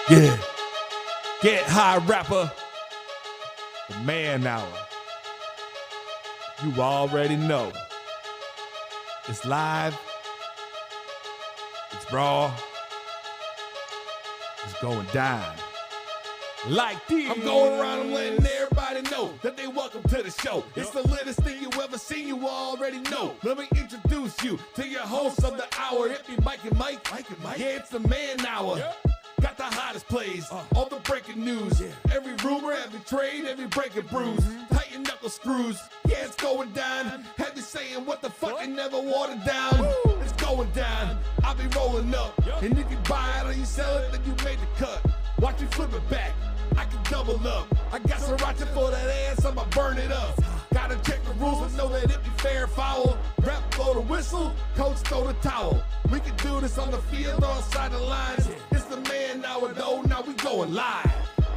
Yeah. Get high rapper. The man hour. You already know. It's live. It's raw. It's going down. Like this. I'm going around and letting everybody know that they welcome to the show. It's the latest thing you ever seen, you already know. Let me introduce you to your host of the hour. It be Mike and Mike. Yeah, it's the man hour. Got the hottest plays, all the breaking news. Every rumor, every trade, every breaking bruise. Tighten knuckle screws. Yeah, it's going down. Have you saying what the fuck and never watered down. It's going down. I'll be rolling up. And if you buy it or you sell it, then you made the cut. Watch me flip it back. I can double up. I got sriracha for that ass, I'ma burn it up. Gotta check the rules, but know that it be fair and foul. Rep blow the whistle, coach throw the towel. We can do this on the field or outside the lines. It's the man hour though, now we going live.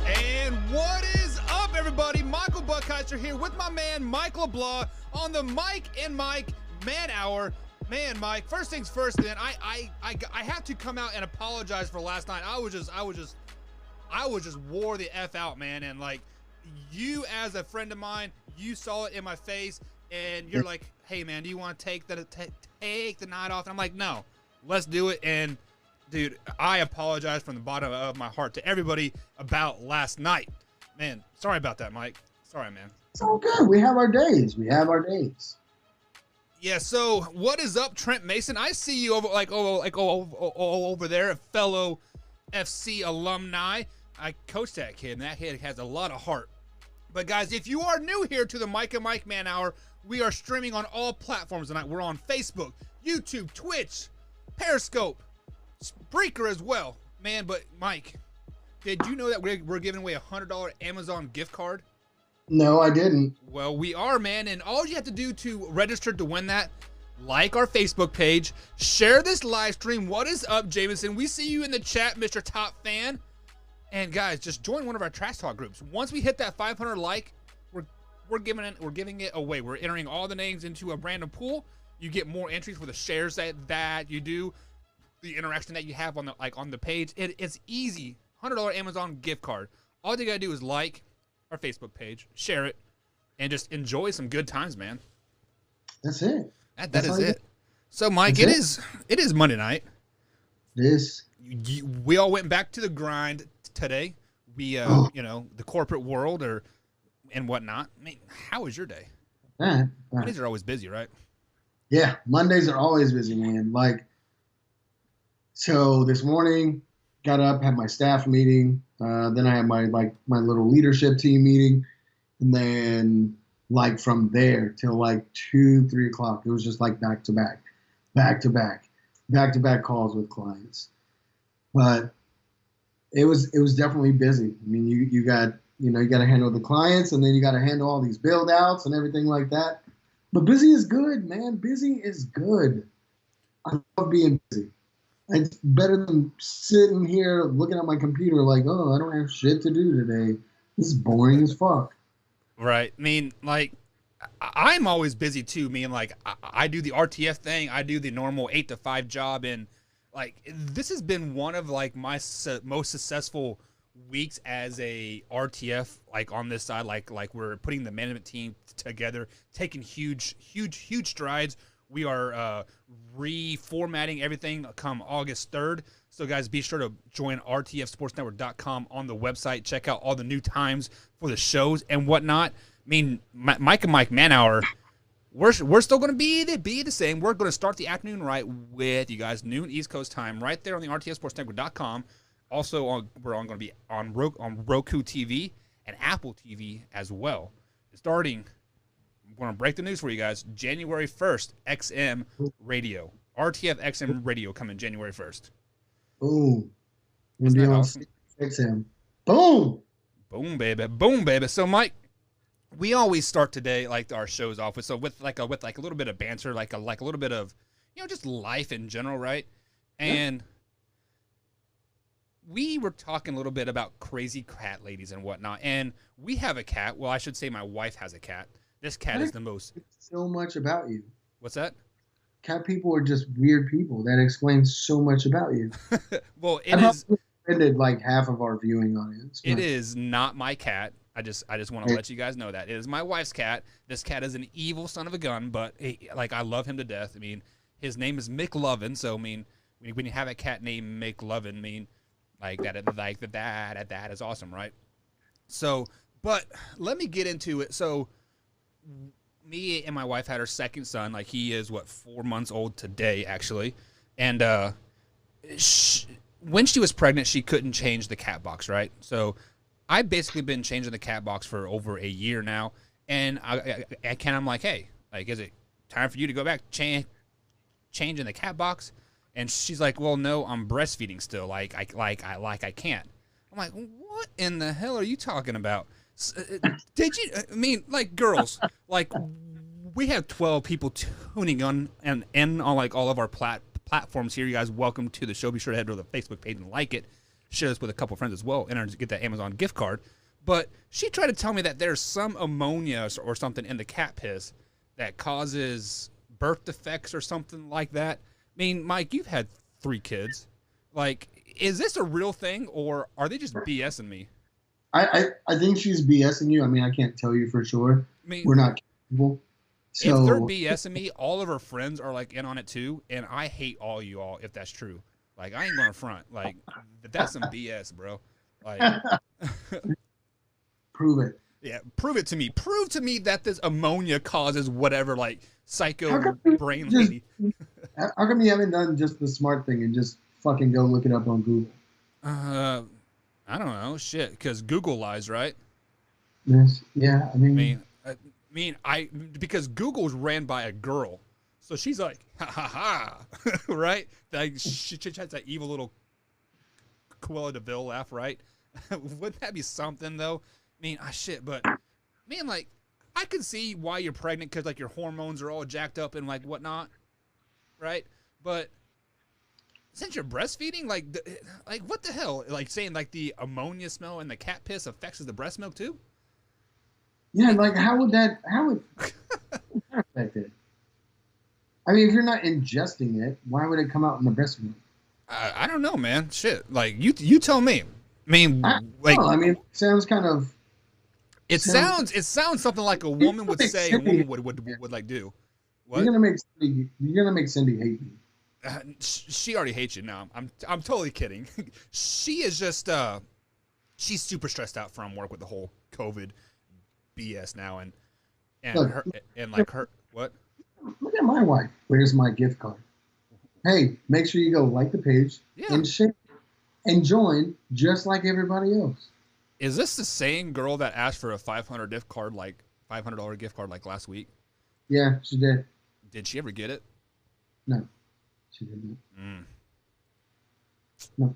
And what is up, everybody? Michael Buckheiser here with my man Mike LeBlanc on the Mike and Mike Man Hour. Man, Mike, first things first, man. I have to come out and apologize for last night. I was just wore the F out, man. And like, you as a friend of mine, you saw it in my face, and you're like, "Hey, man, do you want to take the night off?" And I'm like, "No, let's do it." And dude, I apologize from the bottom of my heart to everybody about last night. Man, sorry about that, Mike. Sorry, man. It's all good. We have our days. Yeah. So, what is up, Trent Mason? I see you over over there, a fellow FC alumni. I coach that kid, and that kid has a lot of heart. But guys, if you are new here to the Mike and Mike Man Hour, we are streaming on all platforms tonight. We're on Facebook, YouTube, Twitch, Periscope, Spreaker as well. Man, but Mike, did you know that we're giving away a $100 Amazon gift card? No, I didn't. Well, we are, man, and all you have to do to register to win that, like our Facebook page, share this live stream. What is up, Jameson? We see you in the chat, Mr. Top Fan. And guys, just join one of our trash talk groups. Once we hit that 500 like, we're giving it away. We're entering all the names into a random pool. You get more entries for the shares that you do, the interaction that you have on the page. It's easy. $100 Amazon gift card. All you gotta do is like our Facebook page, share it, and just enjoy some good times, man. That's it. That is it. So, Mike, it is Monday night. We all went back to the grind today. We, the corporate world and whatnot. I mean, how was your day? Mondays are always busy, right? Yeah, Mondays are always busy, man. Like, so this morning, got up, had my staff meeting. Then I had my little leadership team meeting, and then like from there till like 2-3 o'clock, it was just like back to back calls with clients. But it was definitely busy. I mean, you got to handle the clients, and then you got to handle all these build outs and everything like that. But busy is good, man. Busy is good. I love being busy. It's better than sitting here looking at my computer like, oh, I don't have shit to do today. This is boring as fuck. Right. I mean, like, I'm always busy too. I mean, like, I do the RTF thing. I do the normal 8 to 5 job, and like, this has been one of like my most successful weeks as a RTF, like on this side, like we're putting the management team together, taking huge strides. We are reformatting everything come August 3rd. So guys, be sure to join rtfsportsnetwork.com on the website. Check out all the new times for the shows and whatnot. I mean, Mike and Mike Man Hour, we're still going to be the same. We're going to start the afternoon right with you guys, noon East Coast time, right there on the rtfsportsnetwork.com. Also, we're going to be on Roku TV and Apple TV as well. Starting, I'm going to break the news for you guys. January 1st, XM Radio. RTF XM Radio coming January 1st. Boom. Isn't that awesome? XM. Boom. Boom, baby. Boom, baby. So, Mike, we always start today like our shows off with a little bit of banter, like a little bit of, just life in general, right? And we were talking a little bit about crazy cat ladies and whatnot, and we have a cat. Well, I should say my wife has a cat. This cat is the most. So much about you. What's that? Cat people are just weird people. That explains so much about you. Well, it is. offended like half of our viewing audience. It but- is not my cat. I just want to let you guys know that it is my wife's cat. This cat is an evil son of a gun, but like I love him to death. I mean, his name is McLovin, so I mean, when you have a cat named McLovin, I mean, like that is awesome, right? So, but let me get into it. So, me and my wife had our second son. Like he is 4 months old today, actually, and when she was pregnant, she couldn't change the cat box, right? So I've basically been changing the cat box for over a year now, and I'm like, hey, like, is it time for you to go back changing the cat box? And she's like, well, no, I'm breastfeeding still. Like I can't. I'm like, what in the hell are you talking about? Did you? I mean, like, girls, like, we have 12 people tuning on and on like all of our platforms here. You guys, welcome to the show. Be sure to head to the Facebook page and like it. Share this with a couple friends as well, and get that Amazon gift card. But she tried to tell me that there's some ammonia or something in the cat piss that causes birth defects or something like that. I mean, Mike, you've had 3 kids. Like, is this a real thing, or are they just BSing me? I think she's BSing you. I mean, I can't tell you for sure. I mean, we're not capable. So if they're BSing me, all of her friends are like in on it too, and I hate all you all if that's true. Like, I ain't gonna front. Like, that's some BS, bro. Like, prove it. Yeah, prove it to me. Prove to me that this ammonia causes whatever, like, psycho brain just, lady. How come you haven't done just the smart thing and just fucking go look it up on Google? I don't know, shit, because Google lies, right? Yes. Yeah. I mean, because Google's ran by a girl, so she's like, ha ha ha, right? Like, she has that evil little Cruella de Vil laugh, right? Wouldn't that be something though? I mean, shit, but man, like, I can see why you're pregnant because like your hormones are all jacked up and like whatnot, right? But since you're breastfeeding, like what the hell? Like saying like the ammonia smell and the cat piss affects the breast milk too? yeah, like how would that affect it? I mean, if you're not ingesting it, why would it come out in the breast milk? I don't know, man. Shit, like you tell me. I mean, it sounds kind of. It sounds something like a woman would say. A woman would like do. What? You're gonna make Cindy hate me. She already hates you now. I'm totally kidding. She is just she's super stressed out from work with the whole COVID BS now, and Look, her what? Look at my wife. Where's my gift card? Hey, make sure you go like the page and share and join just like everybody else. Is this the same girl that asked for a $500 gift card like last week? Yeah, she did. Did she ever get it? No, she didn't. No.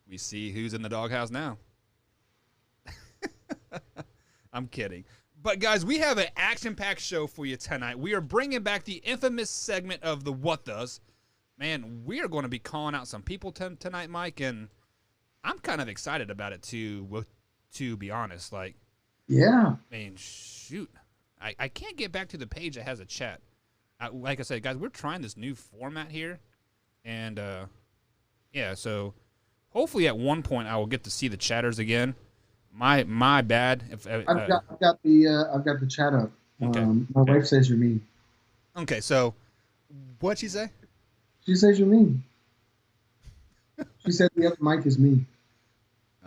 We see who's in the doghouse now. I'm kidding. But guys, we have an action-packed show for you tonight. We are bringing back the infamous segment of the What Does. Man, we are going to be calling out some people tonight, Mike, and I'm kind of excited about it too, to be honest. Like, yeah. I mean, shoot. I can't get back to the page that has a chat. Like I said, guys, we're trying this new format here. And, yeah, so hopefully at one point I will get to see the chatters again. My bad. I've got the chat up. Okay. My wife says you're mean. Okay, so what'd she say? She says you're mean. She said the other mic is mean.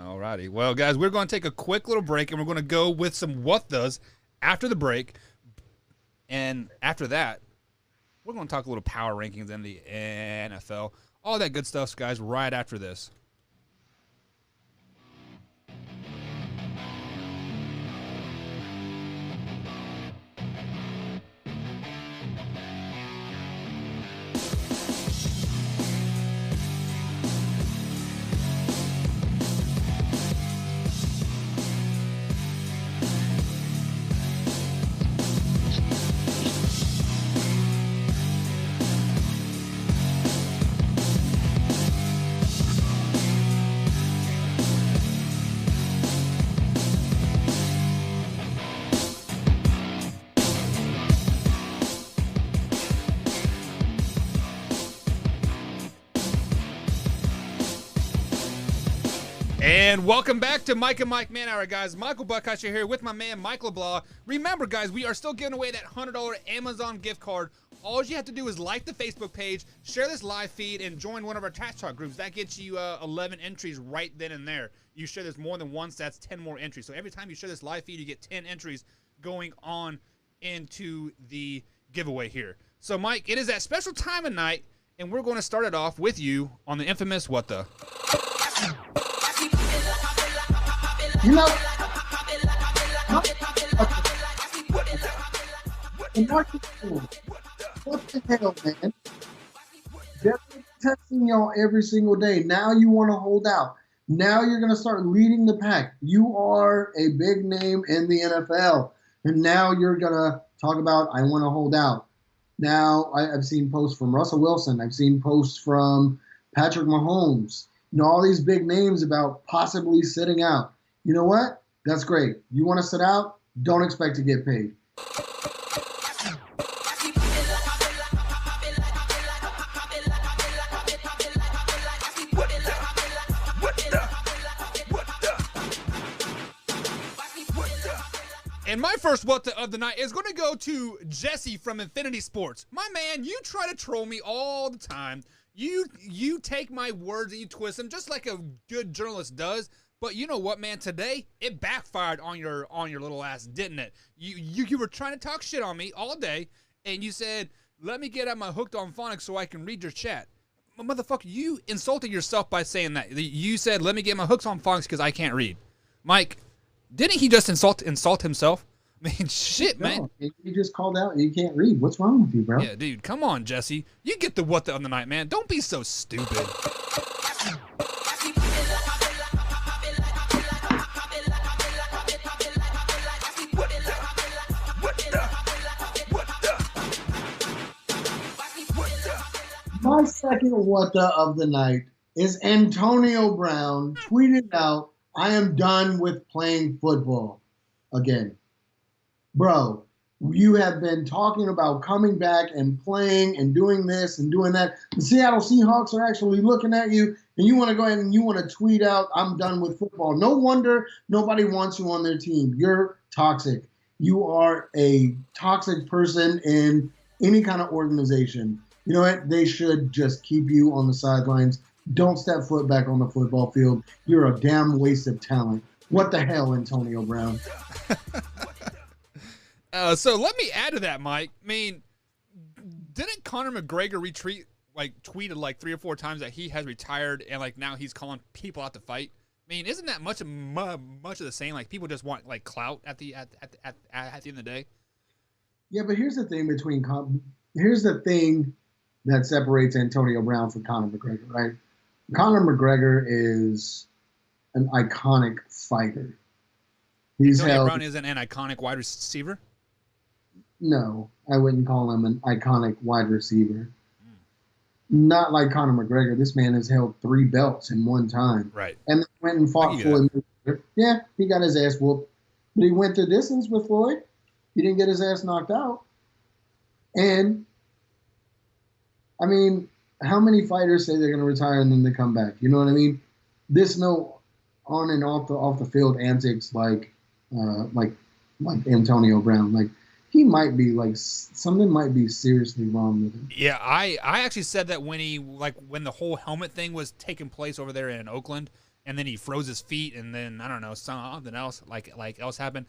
Alrighty. Well, guys, we're going to take a quick little break, and we're going to go with some What Does after the break. And after that, we're going to talk a little power rankings in the NFL. All that good stuff, guys, right after this. And welcome back to Mike and Mike Man Hour, guys. Michael Buckheischer here with my man, Mike LeBlanc. Remember, guys, we are still giving away that $100 Amazon gift card. All you have to do is like the Facebook page, share this live feed, and join one of our trash talk groups. That gets you 11 entries right then and there. You share this more than once, that's 10 more entries. So every time you share this live feed, you get 10 entries going on into the giveaway here. So, Mike, it is that special time of night, and we're going to start it off with you on the infamous What The. You know, what the hell, man? They're testing y'all every single day. Now you want to hold out. Now you're going to start leading the pack. You are a big name in the NFL. And now you're going to talk about, I want to hold out. Now, I've seen posts from Russell Wilson. I've seen posts from Patrick Mahomes. You know, all these big names about possibly sitting out. You know what? That's great. You want to sit out? Don't expect to get paid. And my first what the of the night is going to go to Jesse from Infinity Sports. My man, you try to troll me all the time. You take my words and you twist them just like a good journalist does. But you know what, man? Today it backfired on your little ass, didn't it? You were trying to talk shit on me all day, and you said, "Let me get out my Hooked on Phonics so I can read your chat." Motherfucker, you insulted yourself by saying that. You said, "Let me get my Hooks on Phonics because I can't read." Mike, didn't he just insult himself? I mean, shit, man. No, you just called out and you can't read. What's wrong with you, bro? Yeah, dude, come on, Jesse. You get the what the of the night, man. Don't be so stupid. My second what the of the night is Antonio Brown tweeted out, "I am done with playing football again." Bro, you have been talking about coming back and playing and doing this and doing that. The Seattle Seahawks are actually looking at you, and you want to go ahead and you want to tweet out, "I'm done with football." No wonder nobody wants you on their team. You're toxic. You are a toxic person in any kind of organization. You know what? They should just keep you on the sidelines. Don't step foot back on the football field. You're a damn waste of talent. What the hell, Antonio Brown? So let me add to that, Mike. I mean, didn't Conor McGregor tweeted like 3 or 4 times that he has retired and like now he's calling people out to fight? I mean, isn't that much of the same? Like people just want like clout at the end of the day. Yeah, but here's the thing that separates Antonio Brown from Conor McGregor, right? Conor McGregor is an iconic fighter. Antonio Brown isn't an iconic wide receiver? No, I wouldn't call him an iconic wide receiver. Not like Conor McGregor. This man has held 3 belts in one time. Right. And then went and fought Floyd Mayweather. Yeah, he got his ass whooped. But he went the distance with Floyd. He didn't get his ass knocked out. And, I mean, how many fighters say they're going to retire and then they come back? You know what I mean? There's no on and off the field antics like Antonio Brown. Like, he might be like something might be seriously wrong with him. Yeah, I actually said that when the whole helmet thing was taking place over there in Oakland, and then he froze his feet, and then I don't know something else else happened.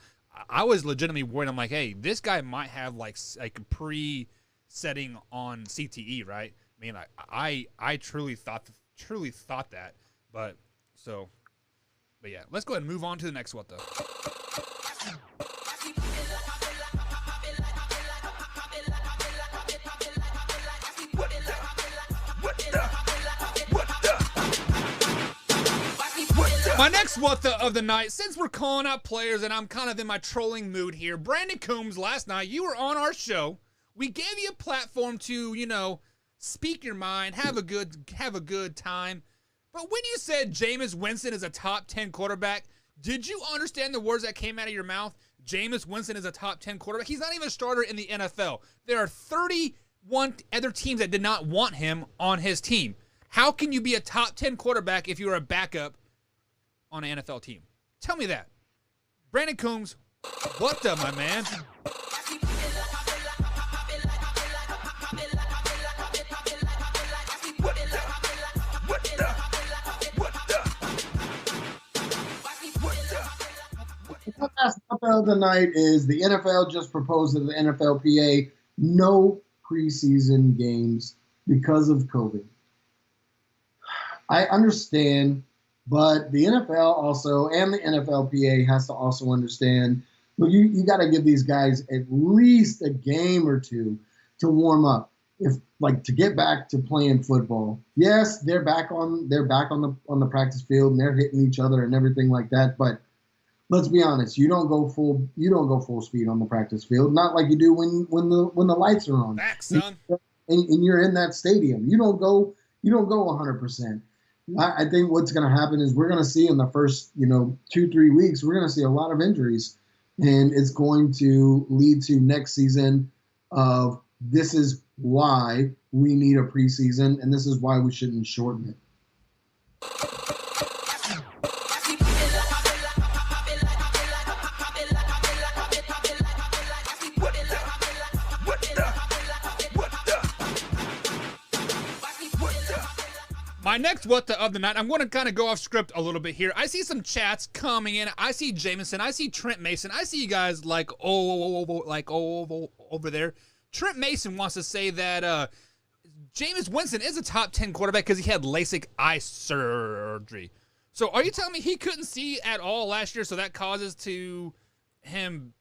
I was legitimately worried. I'm like, hey, this guy might have like pre-setting on CTE, right? I mean, I truly thought that, but yeah, let's go ahead and move on to the next what though. My next what the of the night, since we're calling out players and I'm kind of in my trolling mood here, Brandon Coombs, last night, you were on our show. We gave you a platform to, speak your mind, have a good time. But when you said Jameis Winston is a top 10 quarterback, did you understand the words that came out of your mouth? Jameis Winston is a top 10 quarterback. He's not even a starter in the NFL. There are 31 other teams that did not want him on his team. How can you be a top 10 quarterback if you're a backup on an NFL team? Tell me that. Brandon Coombs, what the, my man? What last of the night is the NFL just proposed to the NFLPA no preseason games because of COVID. I understand, but the NFL also and the NFLPA has to also understand. Well, you got to give these guys at least a game or two to warm up, if like to get back to playing football. Yes, they're back on the practice field and they're hitting each other and everything like that, but let's be honest. You don't go full speed on the practice field. Not like you do when the lights are on. Back, son. And you're in that stadium. You don't go 100%. I think what's going to happen is we're going to see in the first 2-3 weeks we're going to see a lot of injuries, and it's going to lead to next season of this is why we need a preseason and this is why we shouldn't shorten it. My next what the of the night, I'm going to kind of go off script a little bit here. I see some chats coming in. I see Jameson. I see Trent Mason. I see you guys over there. Trent Mason wants to say that Jameis Winston is a top 10 quarterback because he had LASIK eye surgery. So are you telling me he couldn't see at all last year, so that causes to him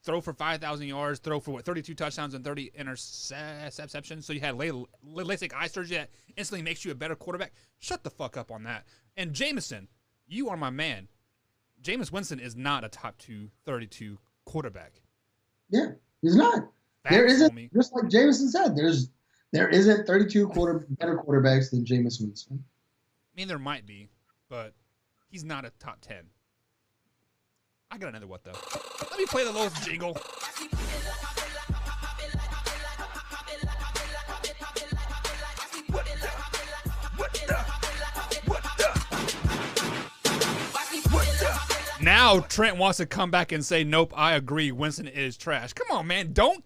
throw for 5,000 yards, throw for 32 touchdowns and 30 interceptions. So you had LASIK eye surgery that instantly makes you a better quarterback. Shut the fuck up on that. And Jameson, you are my man. Jameis Winston is not a top 32 quarterback. Yeah, he's not. There isn't, just like Jameson said, there isn't 32 better quarterbacks than Jameis Winston. I mean, there might be, but he's not a top 10. I got another what though. Let me play the little jingle. Now Trent wants to come back and say, nope, I agree, Winston is trash. Come on, man. Don't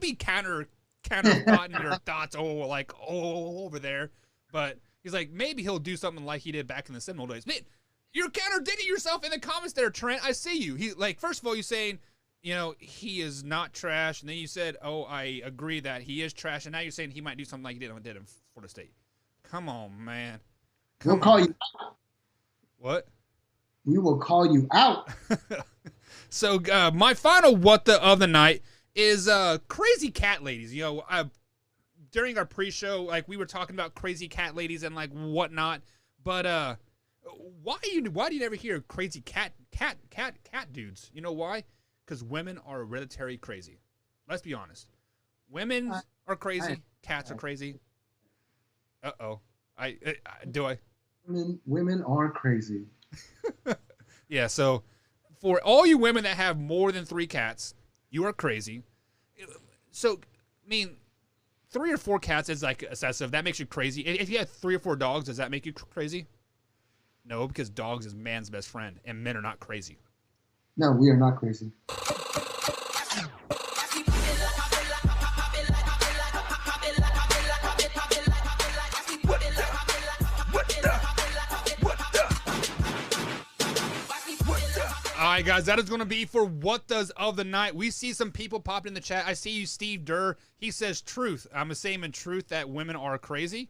be counter thought in your thoughts over there. But he's like, maybe he'll do something like he did back in the Seminole days. Man, you're contradicting yourself in the comments there, Trent. I see you. First of all, you're saying, he is not trash. And then you said, oh, I agree that he is trash. And now you're saying he might do something like he did in Florida State. Come on, man. We'll call you out. What? We will call you out. So my final what the of the night is crazy cat ladies. During our pre-show, we were talking about crazy cat ladies and whatnot. But why do you never hear crazy cat dudes? You know why? Because women are hereditary crazy. Let's be honest. Women are crazy. Cats are crazy. Uh-oh. Do I? Women are crazy. Yeah, so for all you women that have more than 3 cats, you are crazy. So, 3 or 4 cats is excessive. That makes you crazy. If you have 3 or 4 dogs, does that make you crazy? No, because dogs is man's best friend, and men are not crazy. No, we are not crazy. All right, guys, that is going to be for What Does of the Night. We see some people popping in the chat. I see you, Steve Durr. He says truth. I'm saying in truth that women are crazy.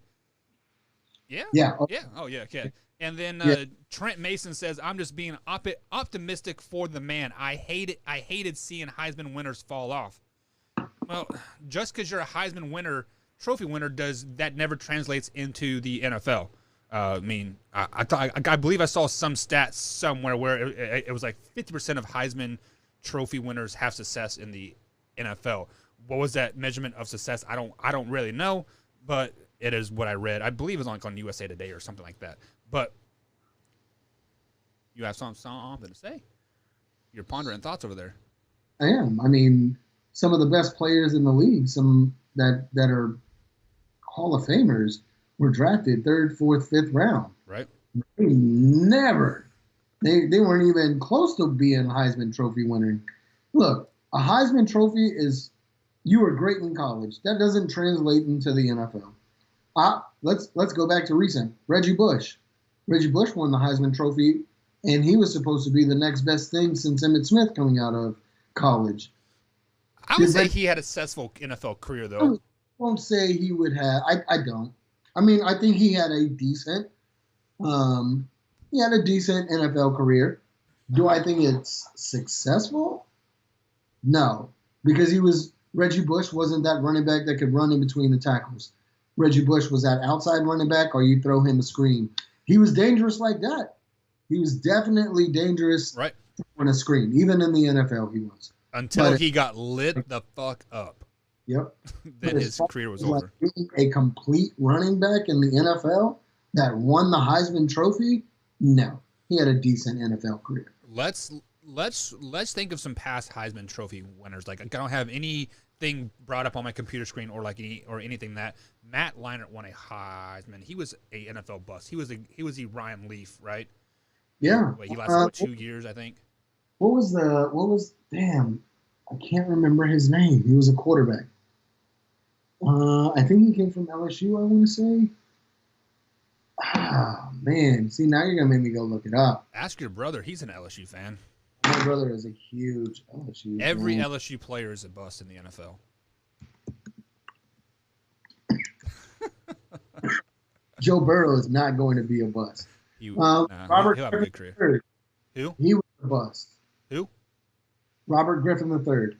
Yeah? Yeah. Yeah. Oh, yeah. Okay. And then Trent Mason says, I'm just being optimistic for the man. I hated seeing Heisman winners fall off. Well, just because you're a Heisman winner, trophy winner, that never translates into the NFL. I believe I saw some stats somewhere where it was 50% of Heisman Trophy winners have success in the NFL. What was that measurement of success? I don't really know, but it is what I read. I believe it was on USA Today or something like that. But you have something to say? You're pondering thoughts over there. I am. Some of the best players in the league, some that are Hall of Famers, were drafted 3rd, 4th, 5th round. Right. They never They weren't even close to being Heisman Trophy winner. Look, a Heisman Trophy is you were great in college. That doesn't translate into the NFL. Let's go back to recent. Reggie Bush. Reggie Bush won the Heisman Trophy, and he was supposed to be the next best thing since Emmitt Smith coming out of college. I would say he had a successful NFL career, though. I won't say he would have. I don't. I mean, I think he had a decent NFL career. Do I think it's successful? No, because Reggie Bush wasn't that running back that could run in between the tackles. Reggie Bush was that outside running back, or you throw him a screen. He was dangerous like that. He was definitely dangerous on a screen. Even in the NFL, he was. Until he got lit the fuck up. Yep. Then his career was over. A complete running back in the NFL that won the Heisman Trophy? No. He had a decent NFL career. Let's think of some past Heisman Trophy winners. Like, I don't have anything brought up on my computer screen or anything that Matt Leinart won a Heisman. He was a NFL bust. He was a Ryan Leaf, right? Yeah. He lasted 2 years, I think. Damn, I can't remember his name. He was a quarterback. I think he came from LSU, I want to say. Ah, man. See, now you're going to make me go look it up. Ask your brother. He's an LSU fan. My brother is a huge LSU Every fan. LSU player is a bust in the NFL. Joe Burrow is not going to be a bust. Robert he'll have a good career. Who? He was a bust. Who? Robert Griffin III.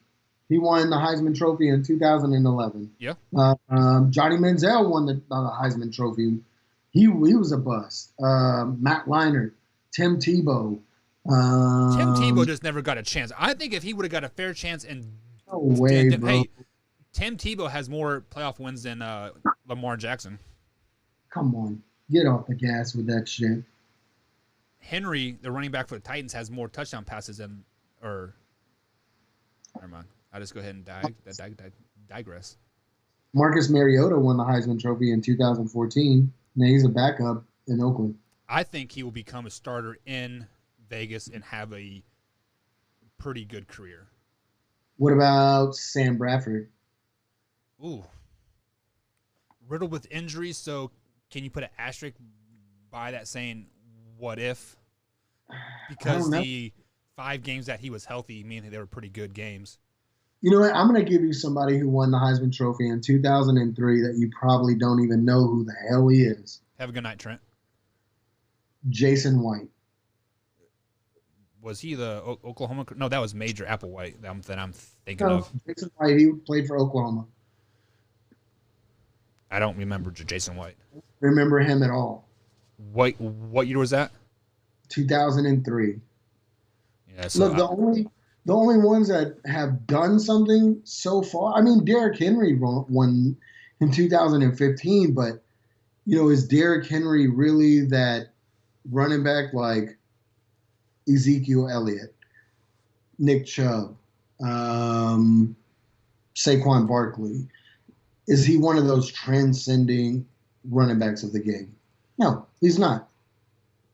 He won the Heisman Trophy in 2011. Yeah. Johnny Manziel won the Heisman Trophy. He was a bust. Matt Leinart, Tim Tebow. Tim Tebow just never got a chance. I think if he would have got a fair chance and no way, bro. Hey, Tim Tebow has more playoff wins than Lamar Jackson. Come on, get off the gas with that shit. Henry, the running back for the Titans, has more touchdown passes than never mind. I'll just go ahead and digress. Marcus Mariota won the Heisman Trophy in 2014. Now he's a backup in Oakland. I think he will become a starter in Vegas and have a pretty good career. What about Sam Bradford? Ooh. Riddled with injuries, so can you put an asterisk by that saying, what if? Because the 5 games that he was healthy, meaning they were pretty good games. You know what? I'm going to give you somebody who won the Heisman Trophy in 2003 that you probably don't even know who the hell he is. Have a good night, Trent. Jason White. Was he the Oklahoma? No, that was Major Applewhite that I'm thinking of. Jason White, he played for Oklahoma. I don't remember Jason White. Remember him at all. What year was that? 2003. Yeah, so look, the only ones that have done something so far. I mean, Derrick Henry won in 2015, but is Derrick Henry really that running back like Ezekiel Elliott, Nick Chubb, Saquon Barkley? Is he one of those transcending running backs of the game? No, he's not.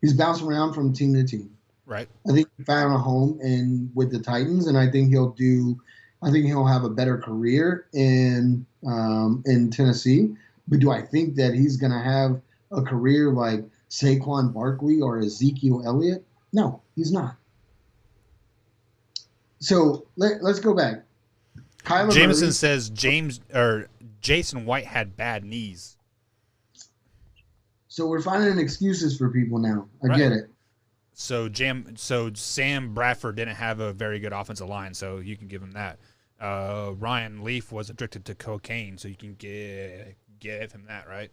He's bounced around from team to team. Right. I think he found a home with the Titans, and I think he'll have a better career in Tennessee. But do I think that he's going to have a career like Saquon Barkley or Ezekiel Elliott? No, he's not. So let's go back. Kyler Jameson Murray says Jason White had bad knees. So we're finding excuses for people now. I get it. So Sam Bradford didn't have a very good offensive line, so you can give him that. Ryan Leaf was addicted to cocaine, so you can give him that, right?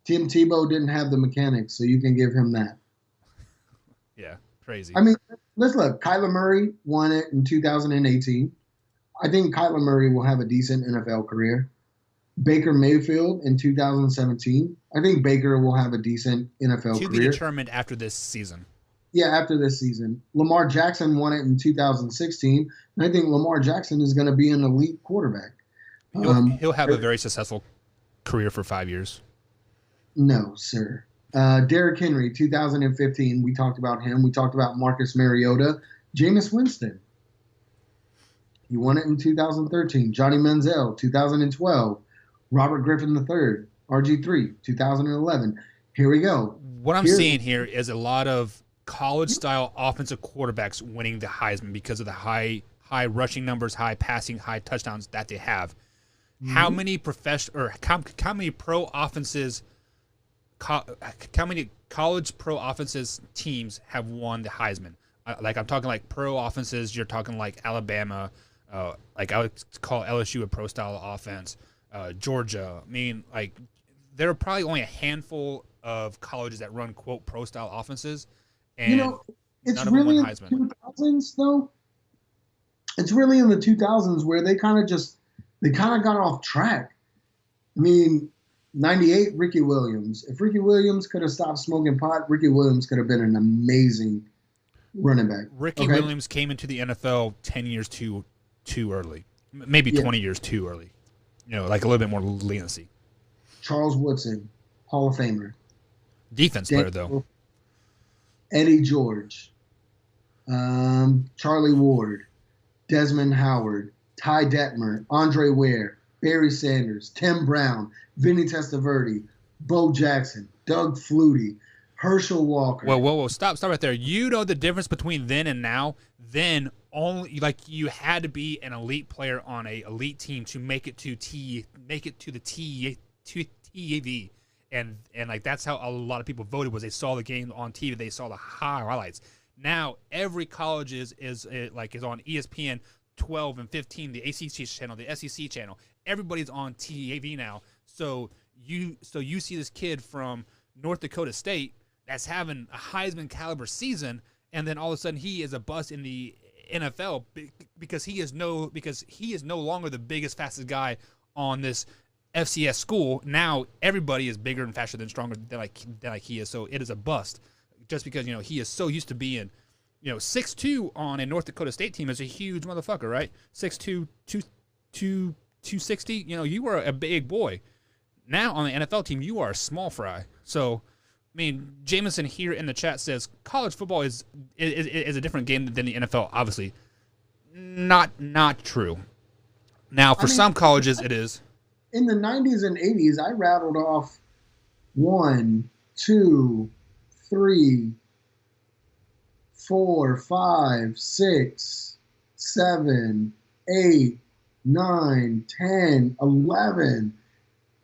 Tim Tebow didn't have the mechanics, so you can give him that. Yeah, crazy. I mean, let's look. Kyler Murray won it in 2018. I think Kyler Murray will have a decent NFL career. Baker Mayfield in 2017. I think Baker will have a decent NFL career. To be determined after this season. Yeah, after this season. Lamar Jackson won it in 2016. And I think Lamar Jackson is going to be an elite quarterback. He'll have a very successful career for 5 years. No, sir. Derrick Henry, 2015. We talked about him. We talked about Marcus Mariota. Jameis Winston. He won it in 2013. Johnny Manziel, 2012. Robert Griffin III, RG3, 2011. Here we go. What I'm seeing here is a lot of college-style offensive quarterbacks winning the Heisman because of the high rushing numbers, high passing, high touchdowns that they have. Mm-hmm. How many how many pro offenses, how many college pro offenses teams have won the Heisman? Like I'm talking like pro offenses. You're talking like Alabama, like I would call LSU a pro-style offense. Georgia. I mean, like there are probably only a handful of colleges that run quote pro-style offenses, and it's really in the 2000s though. It's really in the 2000s where they kind of got off track. I mean, 98 Ricky Williams. If Ricky Williams could have stopped smoking pot, Ricky Williams could have been an amazing running back. Ricky Williams came into the NFL 10 years too early, maybe 20 years too early. Like a little bit more leniency. Charles Woodson, Hall of Famer. Defense player, though. Eddie George. Charlie Ward. Desmond Howard. Ty Detmer. Andre Ware. Barry Sanders. Tim Brown. Vinny Testaverde. Bo Jackson. Doug Flutie. Herschel Walker. Whoa. Stop right there. You know the difference between then and now? Then only you had to be an elite player on a elite team to make it to the TV, and like that's how a lot of people voted, was they saw the game on TV, they saw the highlights. Now every college is on ESPN 12 and 15, the ACC channel, the SEC channel. Everybody's on TV now. So you see this kid from North Dakota State that's having a Heisman caliber season, and then all of a sudden he is a bust in the NFL because he is no longer the biggest, fastest guy on this FCS school. Now everybody is bigger and faster than stronger than like he is. So it is a bust just because he is so used to being 6'2" on a North Dakota State team is a huge motherfucker, right? 6'2", 260. You were a big boy. Now on the NFL team, you are a small fry. So. I mean, Jameson here in the chat says college football is a different game than the NFL. Obviously, not true. Now, for some colleges, it is. In the 90s and 80s, I rattled off 1, 2, 3, 4, 5, 6, 7, 8, 9, 10,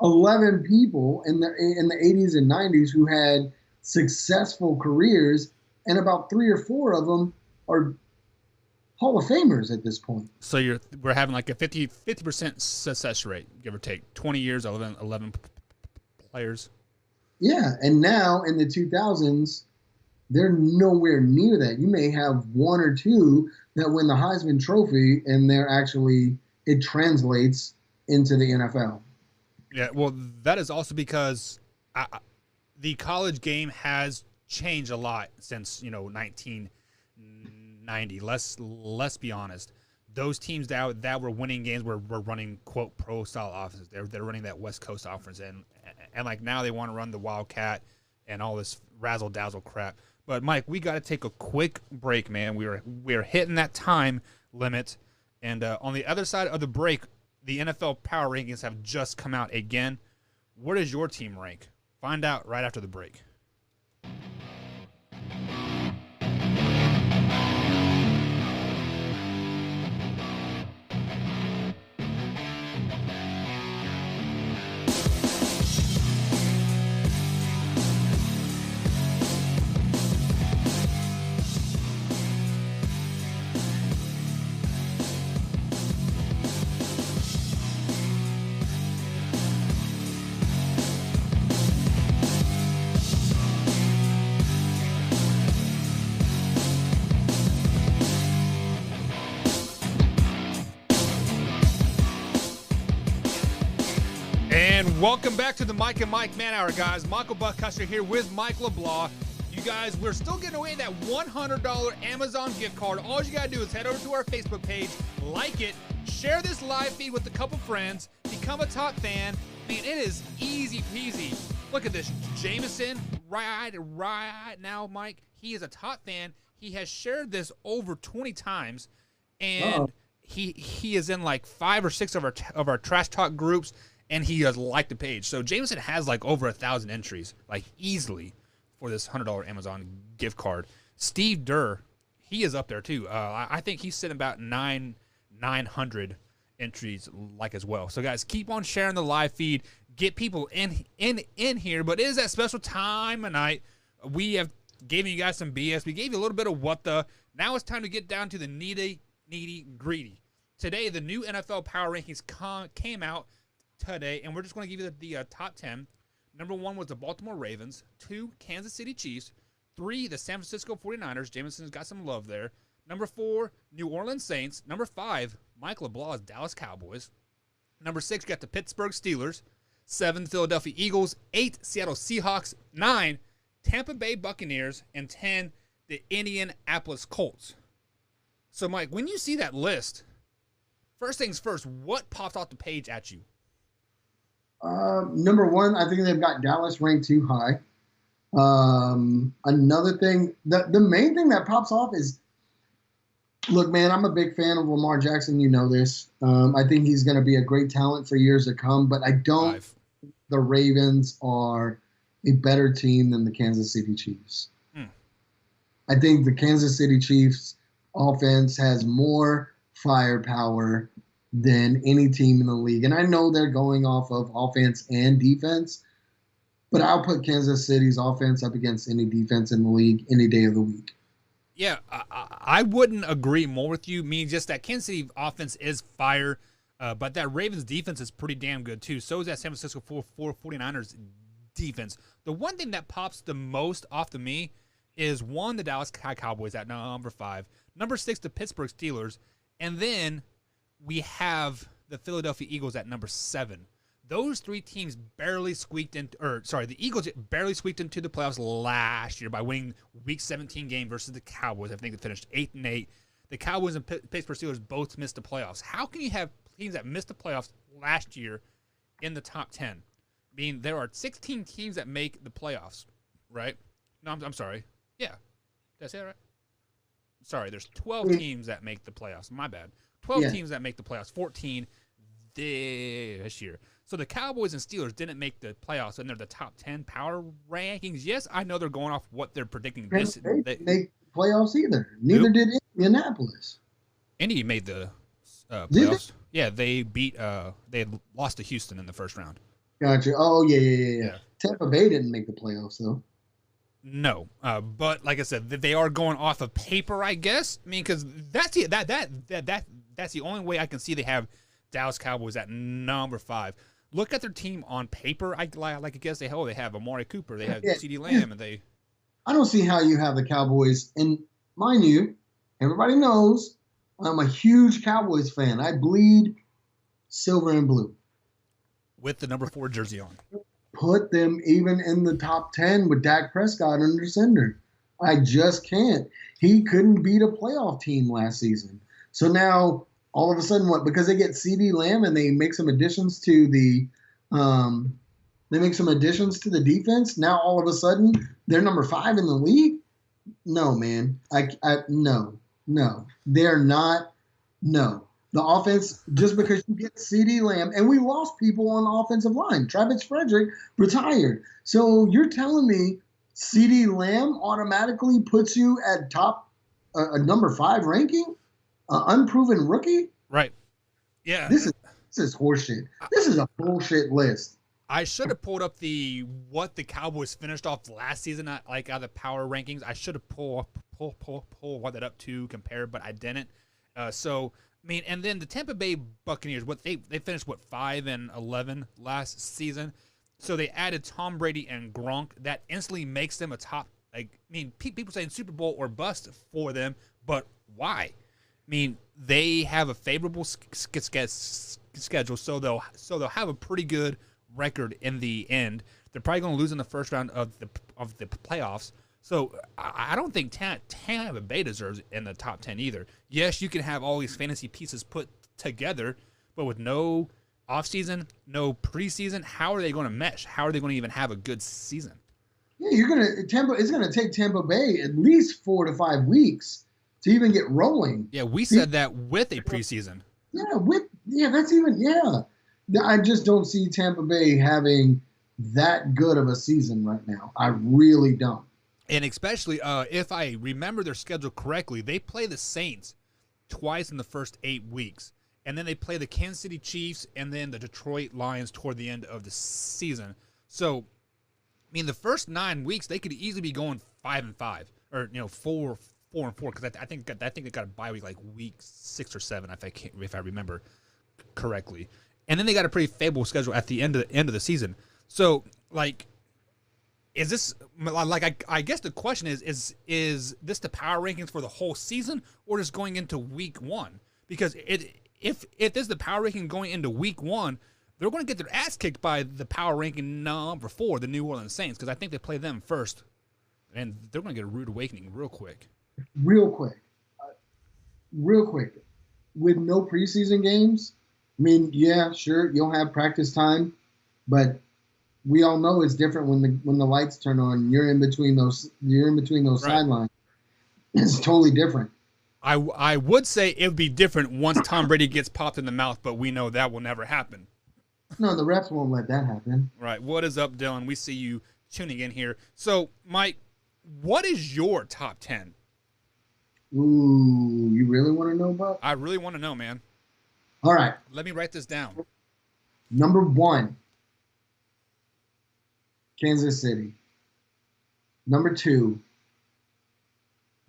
11 people in the 80s and 90s who had successful careers, and about 3 or 4 of them are Hall of Famers at this point. So we're having like a 50% success rate, give or take. 20 years, 11 players. Yeah, and now in the 2000s, they're nowhere near that. You may have 1 or 2 that win the Heisman Trophy, and it translates into the NFL. Yeah, well, that is also because the college game has changed a lot since 1990. Let's be honest. Those teams that were winning games were running quote pro style offenses. They're running that West Coast offense, and like now they want to run the Wildcat and all this razzle dazzle crap. But Mike, we got to take a quick break, man. We're hitting that time limit, and on the other side of the break, the NFL Power Rankings have just come out again. Where does your team rank? Find out right after the break. Welcome back to the Mike and Mike Man Hour, guys. Michael Buckcuster here with Mike LeBlanc. You guys, we're still getting away that $100 Amazon gift card. All you got to do is head over to our Facebook page, like it, share this live feed with a couple friends, become a top fan. I mean, it is easy easy peasy. Look at this. Jameson, right now, Mike, he is a top fan. He has shared this over 20 times, and he is in like 5 or 6 of our trash talk groups, and he has liked the page. So Jameson has like over 1,000 entries, like easily, for this $100 Amazon gift card. Steve Durr, he is up there too. I think he's sitting about 900 entries like as well. So guys, keep on sharing the live feed. Get people in here. But it is that special time of night. We have given you guys some BS. We gave you a little bit of what the. Now it's time to get down to the nitty gritty. Today, the new NFL Power Rankings came out today, and we're just going to give you the top 10. Number 1 was the Baltimore Ravens. 2, Kansas City Chiefs. 3, the San Francisco 49ers. Jameson's got some love there. Number 4, New Orleans Saints. Number 5, Mike LeBlanc's Dallas Cowboys. Number 6, you got the Pittsburgh Steelers. 7, Philadelphia Eagles. 8, Seattle Seahawks. 9, Tampa Bay Buccaneers. And 10, the Indianapolis Colts. So, Mike, when you see that list, first things first, what popped off the page at you? Number 1, I think they've got Dallas ranked too high. Another thing, the main thing that pops off is, look, man, I'm a big fan of Lamar Jackson. You know this. I think he's going to be a great talent for years to come, but I don't think the Ravens are a better team than the Kansas City Chiefs. I think the Kansas City Chiefs offense has more firepower than any team in the league. And I know they're going off of offense and defense, but I'll put Kansas City's offense up against any defense in the league any day of the week. Yeah, I wouldn't agree more with you. I mean, just that Kansas City offense is fire, but that Ravens defense is pretty damn good too. So is that San Francisco 49ers defense. The one thing that pops the most off to me is, 1, the Dallas Cowboys at number 5. Number 6, the Pittsburgh Steelers. And then we have the Philadelphia Eagles at number 7. Those 3 teams barely squeaked in, the Eagles barely squeaked into the playoffs last year by winning Week 17 game versus the Cowboys. I think they finished 8-8. The Cowboys and Pittsburgh Steelers both missed the playoffs. How can you have teams that missed the playoffs last year in the top 10? I mean, there are 16 teams that make the playoffs, right? No, I'm sorry. Yeah. Did I say that right? Sorry, there's 12 teams that make the playoffs. My bad. 12 teams that make the playoffs. 14 this year. So the Cowboys and Steelers didn't make the playoffs, and they're the top 10 power rankings. Yes, I know they're going off what they're predicting. They didn't make playoffs either. Neither did Indianapolis. Indy made the playoffs. Yeah, they beat. They had lost to Houston in the first round. Gotcha. Oh yeah. Tampa Bay didn't make the playoffs though. No, but like I said, they are going off of paper, I guess. I mean, because that's the only way I can see they have Dallas Cowboys at number 5. Look at their team on paper. I guess they have Amari Cooper, they have CeeDee Lamb, and they. I don't see how you have the Cowboys, and mind you, everybody knows I'm a huge Cowboys fan. I bleed silver and blue. With the number 4 jersey on. Put them even in the top 10 with Dak Prescott under center. I just can't. He couldn't beat a playoff team last season. So now, all of a sudden, what? Because they get CeeDee Lamb and they make some additions to the defense. Now all of a sudden they're number 5 in the league. No, man. No. They're not. No. The offense, just because you get CeeDee Lamb, and we lost people on the offensive line. Travis Frederick retired. So you're telling me CeeDee Lamb automatically puts you at top a number 5 ranking? Unproven rookie? Right. Yeah. This is horseshit. This is a bullshit list. I should have pulled up what the Cowboys finished off last season out of the power rankings. I should have pulled that up to compare, but I didn't. I mean, and then the Tampa Bay Buccaneers, they finished 5-11 last season. So they added Tom Brady and Gronk. That instantly makes them a top. People saying Super Bowl or bust for them, but why? I mean, they have a favorable schedule, so they'll have a pretty good record in the end. They're probably going to lose in the first round of the playoffs. So I don't think Tampa Bay deserves in the top 10 either. Yes, you can have all these fantasy pieces put together, but with no offseason, no preseason. How are they going to mesh? How are they going to even have a good season? Yeah, it's gonna take Tampa Bay at least 4 to 5 weeks to even get rolling. Yeah, we said that with a preseason. Yeah. I just don't see Tampa Bay having that good of a season right now. I really don't. And especially if I remember their schedule correctly, they play the Saints twice in the first 8 weeks. And then they play the Kansas City Chiefs and then the Detroit Lions toward the end of the season. So, I mean, the first 9 weeks, they could easily be going 5-5 or, 4-4, because I think they got a bye week like week 6 or 7 if I remember correctly. And then they got a pretty favorable schedule at the end of the season. So, like, is this like I guess the question is this the power rankings for the whole season or just going into week 1? Because if this is the power ranking going into week 1, they're going to get their ass kicked by the power ranking number 4, the New Orleans Saints, because I think they play them first, and they're going to get a rude awakening real quick. Real quick. With no preseason games, I mean, yeah, sure, you'll have practice time, but we all know it's different when the lights turn on. You're in between those right. Sidelines. It's totally different. I would say it would be different once Tom Brady gets popped in the mouth, but we know that will never happen. No, the refs won't let that happen. Right. What is up, Dylan? We see you tuning in here. So, Mike, what is your top 10? Ooh, you really want to know about? I really want to know, man. All right. Let me write this down. Number 1, Kansas City. Number 2,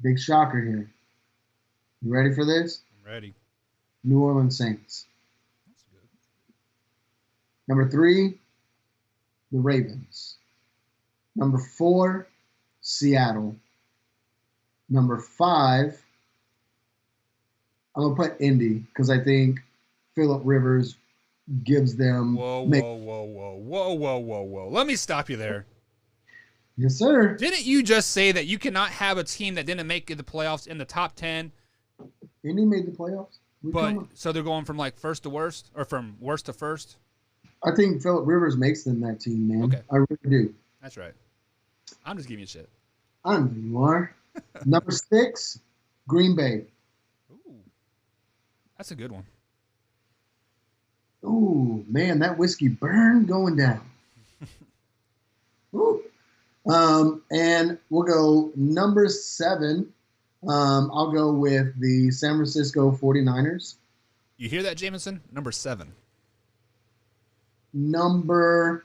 big shocker here. You ready for this? I'm ready. New Orleans Saints. That's good. Number 3, the Ravens. Number 4, Seattle. Number 5, I'm going to put Indy because I think Phillip Rivers gives them... Whoa. Let me stop you there. Yes, sir. Didn't you just say that you cannot have a team that didn't make the playoffs in the top 10? Indy made the playoffs. So they're going from like first to worst or from worst to first? I think Phillip Rivers makes them that team, man. Okay. I really do. That's right. I'm just giving you shit. I know you are. Number 6, Green Bay. Ooh. That's a good one. Ooh, man, that whiskey burn going down. Ooh. And we'll go number 7. I'll go with the San Francisco 49ers. You hear that, Jameson? Number 7. We're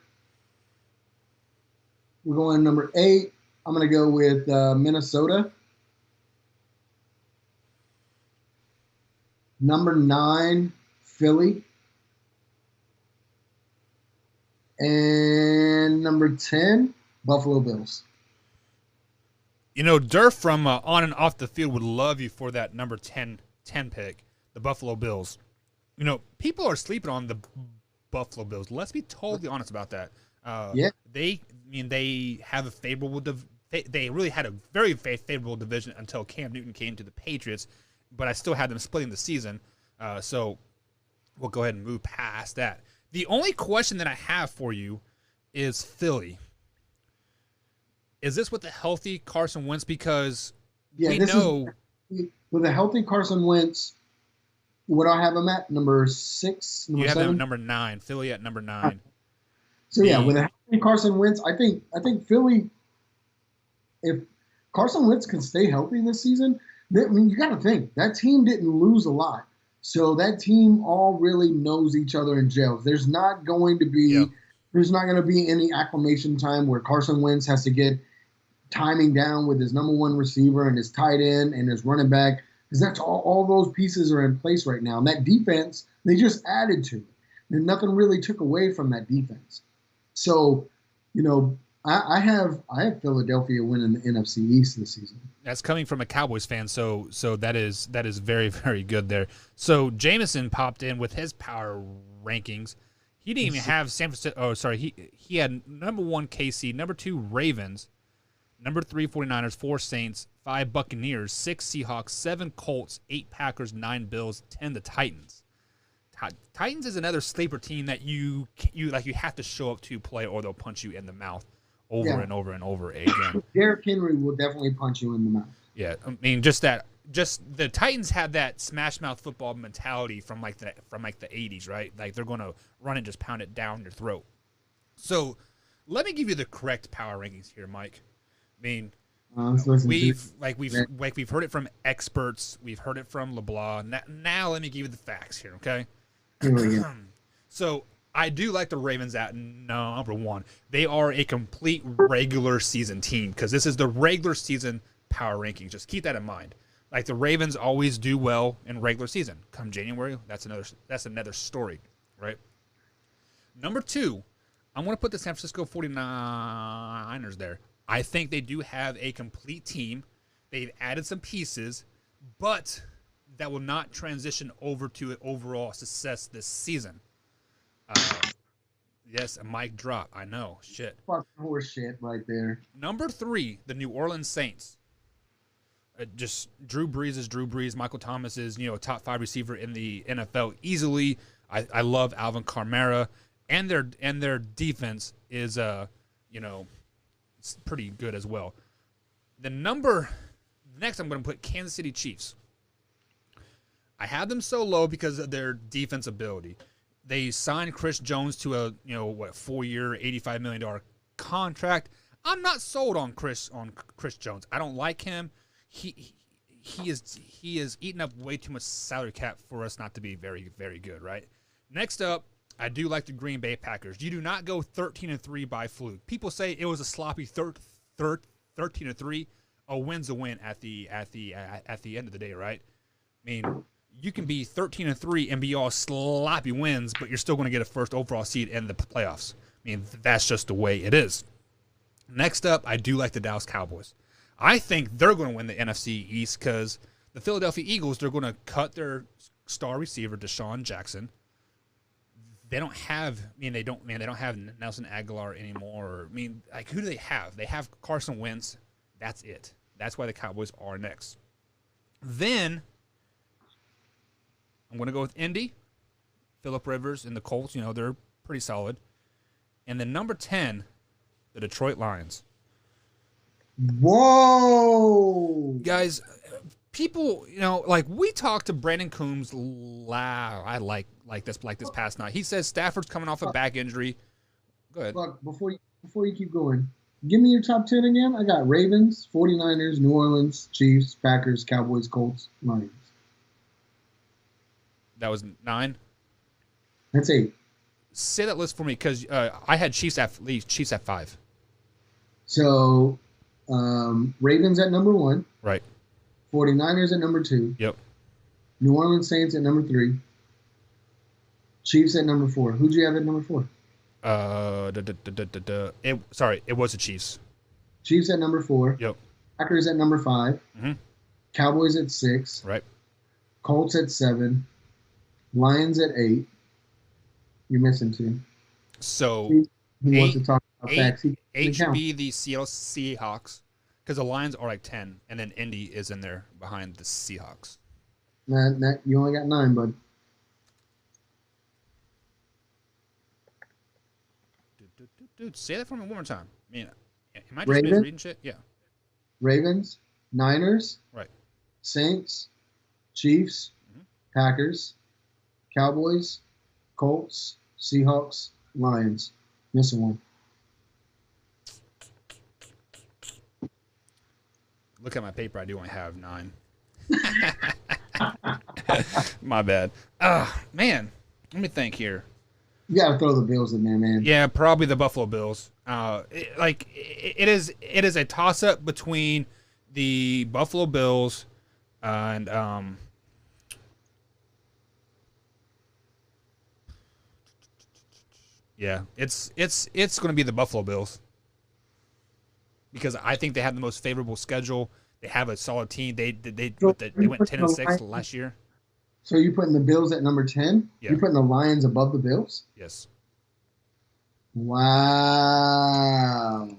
going number 8. I'm going to go with Minnesota. Number 9, Philly. And number 10, Buffalo Bills. Durf from On and Off the Field would love you for that number 10 pick, the Buffalo Bills. People are sleeping on the Buffalo Bills. Let's be totally honest about that. Yeah. They have a favorable they really had a very favorable division until Cam Newton came to the Patriots, but I still had them splitting the season. So we'll go ahead and move past that. The only question that I have for you is Philly. Is this with the healthy Carson Wentz? Because we know with a healthy Carson Wentz, what do I have him at? Number 6? You have 7? them at number 9. Philly at number 9. So yeah, with a healthy Carson Wentz, I think Philly, if Carson Wentz can stay healthy this season, you got to think that team didn't lose a lot. So that team all really knows each other in jails. There's not going to be any acclimation time where Carson Wentz has to get timing down with his number 1 receiver and his tight end and his running back, because that's all those pieces are in place right now. And that defense, they just added to it. And nothing really took away from that defense. So, I have Philadelphia winning the NFC East this season. That's coming from a Cowboys fan, so that is very, very good there. So Jameson popped in with his power rankings. He didn't even have San Francisco. Oh, sorry. He had number 1 KC, number 2 Ravens, number 3 49ers, 4 Saints, 5 Buccaneers, 6 Seahawks, 7 Colts, 8 Packers, 9 Bills, 10 the Titans. Titans is another sleeper team that you have to show up to play, or they'll punch you in the mouth over and over and over again. Derrick Henry will definitely punch you in the mouth. Yeah, I mean, just the Titans have that smash mouth football mentality from like the 80s, right? Like they're going to run and just pound it down your throat. So, let me give you the correct power rankings here, Mike. I mean, we've heard it from experts, we've heard it from LeBlanc. Now let me give you the facts here, okay? Here we go. So, I do like the Ravens at number 1. They are a complete regular season team because this is the regular season power rankings. Just keep that in mind. Like the Ravens always do well in regular season. Come January, that's another story, right? Number 2, I'm going to put the San Francisco 49ers there. I think they do have a complete team. They've added some pieces, but that will not transition over to an overall success this season. Yes, a mic drop. I know. Shit. Fuck horse shit right there. Number 3, the New Orleans Saints. Just Drew Brees is Drew Brees. Michael Thomas is, a top 5 receiver in the NFL easily. I love Alvin Kamara, and their defense is it's pretty good as well. Next I'm going to put Kansas City Chiefs. I have them so low because of their defense ability. They signed Chris Jones to a 4-year, $85 million contract. I'm not sold on Chris Jones. I don't like him. He is eating up way too much salary cap for us not to be very, very good, right? Next up, I do like the Green Bay Packers. You do not go 13-3 by fluke. People say it was a sloppy 13-3. A win's a win at the end of the day, right? I mean, you can be 13-3 and be all sloppy wins, but you're still going to get a first overall seed in the playoffs. I mean, that's just the way it is. Next up, I do like the Dallas Cowboys. I think they're going to win the NFC East because the Philadelphia Eagles, they're going to cut their star receiver, Deshaun Jackson. They don't have Nelson Aguilar anymore. I mean, like, who do they have? They have Carson Wentz. That's it. That's why the Cowboys are next. Then I'm going to go with Indy, Phillip Rivers, and the Colts. They're pretty solid. And then number 10, the Detroit Lions. Whoa! Guys, people, we talked to Brandon Coombs this past night. He says Stafford's coming off a back injury. Go ahead. Look, before you keep going, give me your top 10 again. I got Ravens, 49ers, New Orleans, Chiefs, Packers, Cowboys, Colts, Lions. That was 9? That's 8. Say that list for me because I had Chiefs at 5. So, Ravens at number 1. Right. 49ers at number 2. Yep. New Orleans Saints at number 3. Chiefs at number 4. Who'd you have at number 4? It was the Chiefs. Chiefs at number 4. Yep. Packers at number 5. Mm-hmm. Cowboys at 6. Right. Colts at 7. Lions at 8. You're missing 2. So he wants to talk about facts. 8 should be the Seattle Seahawks because the Lions are like 10, and then Indy is in there behind the Seahawks. You only got 9, bud. Dude, say that for me one more time. I mean, am I just reading shit? Yeah. Ravens, Niners, right. Saints, Chiefs, Packers, Cowboys, Colts, Seahawks, Lions. Missing one. Look at my paper. I do only have 9. My bad. Man. Let me think here. You gotta throw the Bills in there, man. Yeah, probably the Buffalo Bills. It is a toss up between the Buffalo Bills and yeah, it's going to be the Buffalo Bills because I think they have the most favorable schedule. They have a solid team. They went 10-6 last year. So you're putting the Bills at number 10? Yeah. You're putting the Lions above the Bills? Yes. Wow.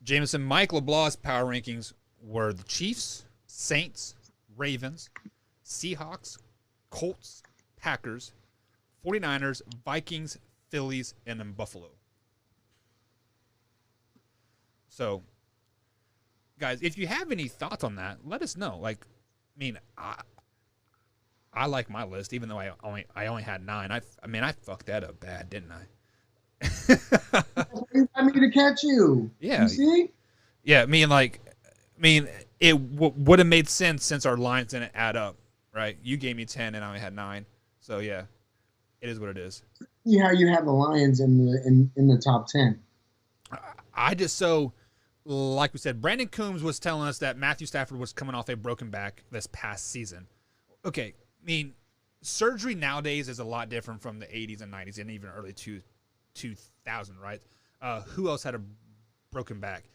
Jameson, Mike LeBlanc's power rankings were the Chiefs, Saints, Ravens, Seahawks, Colts, Packers, 49ers, Vikings, Phillies, and then Buffalo. So, guys, if you have any thoughts on that, let us know. Like, I mean, I like my list, even though I only had 9. I fucked that up bad, didn't I? I mean, to catch you. Yeah. You see? Yeah, it would have made sense since our lines didn't add up, right? You gave me 10 and I only had 9. So, yeah, it is what it is. See how you have the Lions in the top 10. Like we said, Brandon Coombs was telling us that Matthew Stafford was coming off a broken back this past season. Okay, I mean, surgery nowadays is a lot different from the 80s and 90s and even early 2000, right? Who else had a broken back?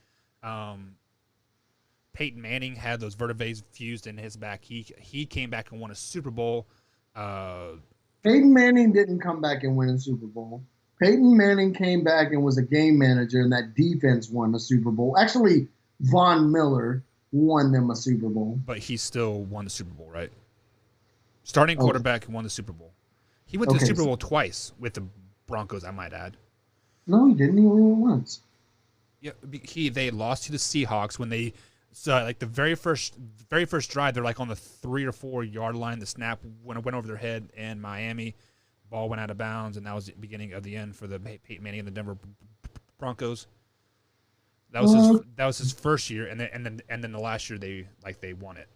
Peyton Manning had those vertebrae fused in his back. He came back and won a Super Bowl. Peyton Manning didn't come back and win a Super Bowl. Peyton Manning came back and was a game manager, and that defense won the Super Bowl. Actually, Von Miller won them a Super Bowl. But he still won the Super Bowl, right? Starting quarterback won the Super Bowl. He went to the Super Bowl twice with the Broncos, I might add. No, he didn't. He only won once. Yeah, they lost to the Seahawks when they like the very first drive. They're like on the 3 or 4 yard line. The snap went over their head in Miami. Ball went out of bounds, and that was the beginning of the end for the Peyton Manning and the Denver Broncos. That was his first year, and then the last year they won it.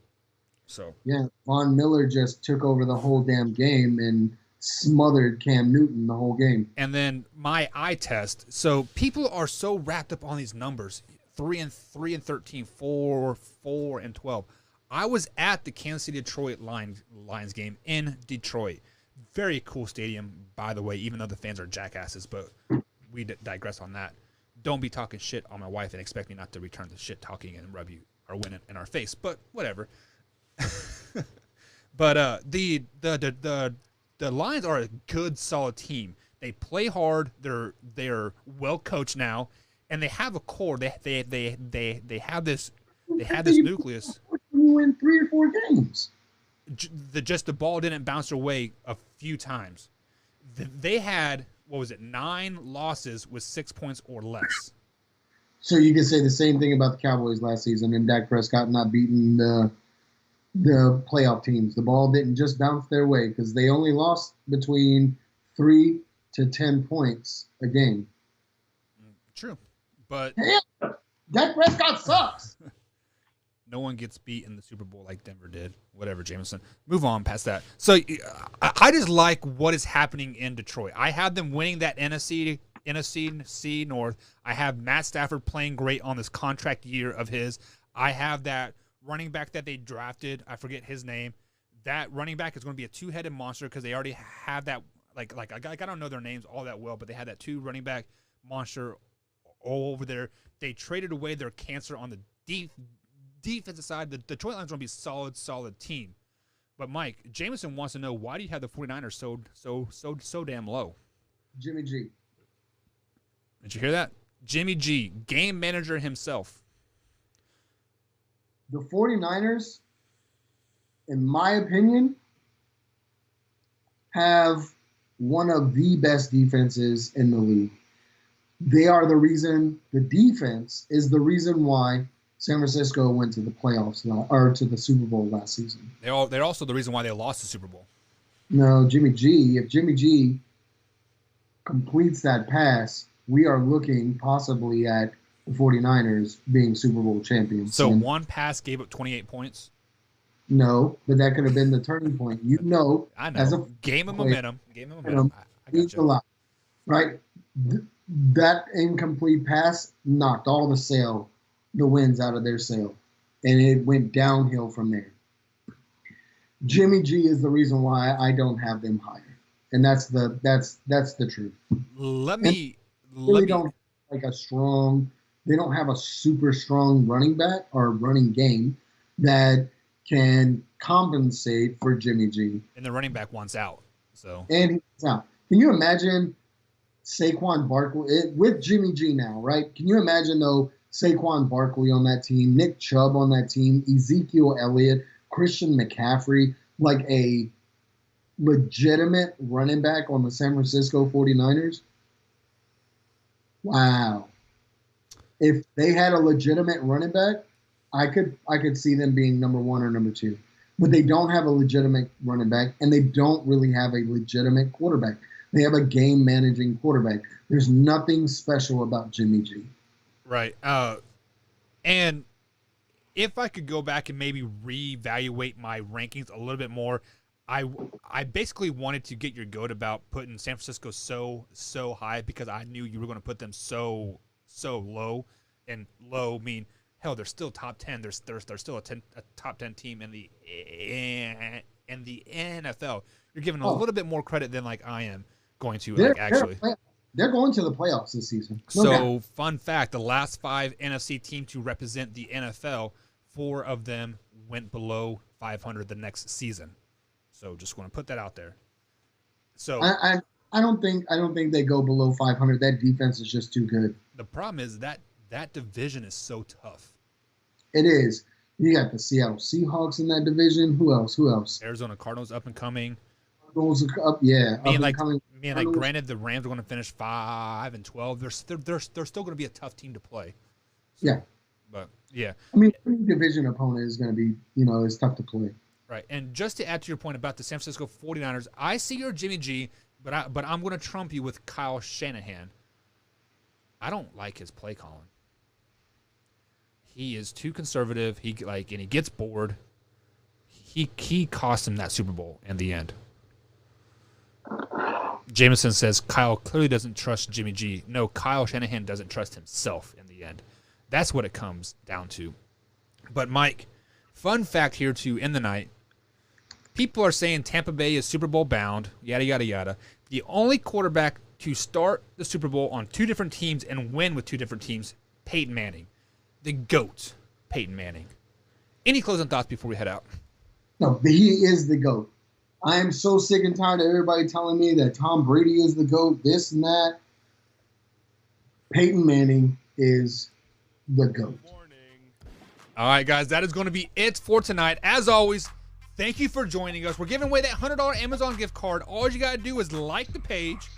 So yeah, Von Miller just took over the whole damn game and smothered Cam Newton the whole game. And then my eye test. So people are so wrapped up on these numbers: 3 and 13, 4 and 12. I was at the Kansas City Detroit Lions game in Detroit. Very cool stadium, by the way, even though the fans are jackasses, but we digress on that. Don't be talking shit on my wife and expect me not to return the shit talking and rub you or win it in our face, but whatever. But the Lions are a good, solid team. They play hard. They're well coached now, and they have a core. They have this nucleus. You win 3 or 4 games. The ball didn't bounce their way a few times. They had, 9 losses with 6 points or less. So you can say the same thing about the Cowboys last season and Dak Prescott not beating the playoff teams. The ball didn't just bounce their way because they only lost between 3 to 10 points a game. True, but Dak Prescott sucks. No one gets beat in the Super Bowl like Denver did. Whatever, Jameson. Move on past that. So I just like what is happening in Detroit. I have them winning that NFC North. I have Matt Stafford playing great on this contract year of his. I have that running back that they drafted. I forget his name. That running back is going to be a 2-headed monster because they already have that. Like I don't know their names all that well, but they had that 2 running back monster all over there. They traded away their cancer on the defensive side. The Detroit Lions are going to be a solid team. But Mike, Jameson wants to know, why do you have the 49ers so damn low? Jimmy G. Did you hear that? Jimmy G, game manager himself. The 49ers, in my opinion, have one of the best defenses in the league. They are the reason, the defense is the reason why San Francisco went to the playoffs or to the Super Bowl last season. They're also the reason why they lost the Super Bowl. No, Jimmy G. If Jimmy G completes that pass, we are looking possibly at the 49ers being Super Bowl champions. So one pass gave up 28 points? No, but that could have been the turning point. I know. As a game of momentum. I got means a lot, right? That incomplete pass knocked all the winds out of their sail, and it went downhill from there. Jimmy G is the reason why I don't have them higher, and that's the truth. Don't like a strong. They don't have a super strong running back or running game that can compensate for Jimmy G. And the running back wants out. And he's out. Can you imagine Saquon Barkley with Jimmy G now, right? Can you imagine, though, Saquon Barkley on that team, Nick Chubb on that team, Ezekiel Elliott, Christian McCaffrey, like a legitimate running back on the San Francisco 49ers, wow. If they had a legitimate running back, I could see them being number 1 or number 2. But they don't have a legitimate running back, and they don't really have a legitimate quarterback. They have a game-managing quarterback. There's nothing special about Jimmy G. Right. And if I could go back and maybe reevaluate my rankings a little bit more, I basically wanted to get your goat about putting San Francisco so high because I knew you were going to put them so low, and low mean hell they're still top 10. They're still a top 10 team in the NFL. You're giving a little bit more credit than like I am going to actually. They're going to the playoffs this season. Fun fact, the last 5 NFC teams to represent the NFL, 4 of them went below 500 the next season. So just want to put that out there. So I don't think they go below 500. That defense is just too good. The problem is that division is so tough. It is. You got the Seattle Seahawks in that division. Who else? Arizona Cardinals up and coming. Cardinals up, yeah. Granted, the Rams are going to finish 5-12. They're still going to be a tough team to play. So, yeah. But yeah. I mean, any division opponent is going to be, it's tough to play. Right. And just to add to your point about the San Francisco 49ers, I see your Jimmy G, but I'm going to trump you with Kyle Shanahan. I don't like his play calling. He is too conservative. He gets bored. He cost him that Super Bowl in the end. Jameson says Kyle clearly doesn't trust Jimmy G. No, Kyle Shanahan doesn't trust himself in the end. That's what it comes down to. But Mike, fun fact here to end the night. People are saying Tampa Bay is Super Bowl bound, yada, yada, yada. The only quarterback to start the Super Bowl on 2 different teams and win with 2 different teams, Peyton Manning. The GOAT, Peyton Manning. Any closing thoughts before we head out? No, he is the GOAT. I am so sick and tired of everybody telling me that Tom Brady is the GOAT, this and that. Peyton Manning is the GOAT. All right, guys, that is going to be it for tonight. As always, thank you for joining us. We're giving away that $100 Amazon gift card. All you got to do is like the page,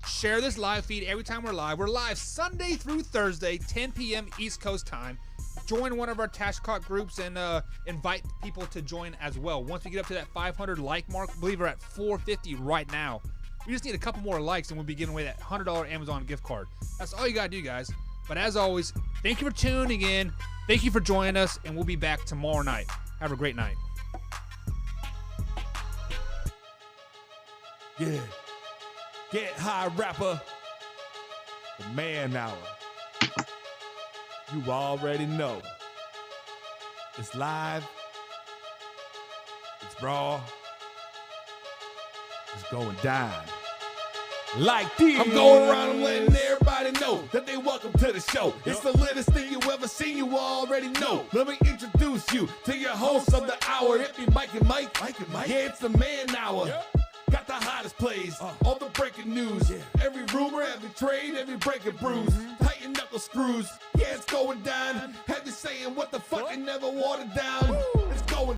share this live feed every time we're live. We're live Sunday through Thursday, 10 p.m. East Coast time. Join one of our Tashcock groups and invite people to join as well. Once we get up to that 500 like mark, I believe we're at 450 right now. We just need a couple more likes and we'll be giving away that $100 Amazon gift card. That's all you got to do, guys. But as always, thank you for tuning in. Thank you for joining us, and we'll be back tomorrow night. Have a great night. Yeah. Get high, rapper. The man hour. You already know. It's live. It's raw. It's going down. Like this. I'm going around and letting everybody know that they welcome to the show. It's the latest thing you ever seen, you already know. Let me introduce you to your host of the hour. It be Mike and Mike. Yeah, it's the man hour. Got the hottest plays, all the breaking news. Every rumor, every trade, every breaking bruise. Tighten knuckle screws. Yeah, it's going down. Have you saying what the fuck and never watered down.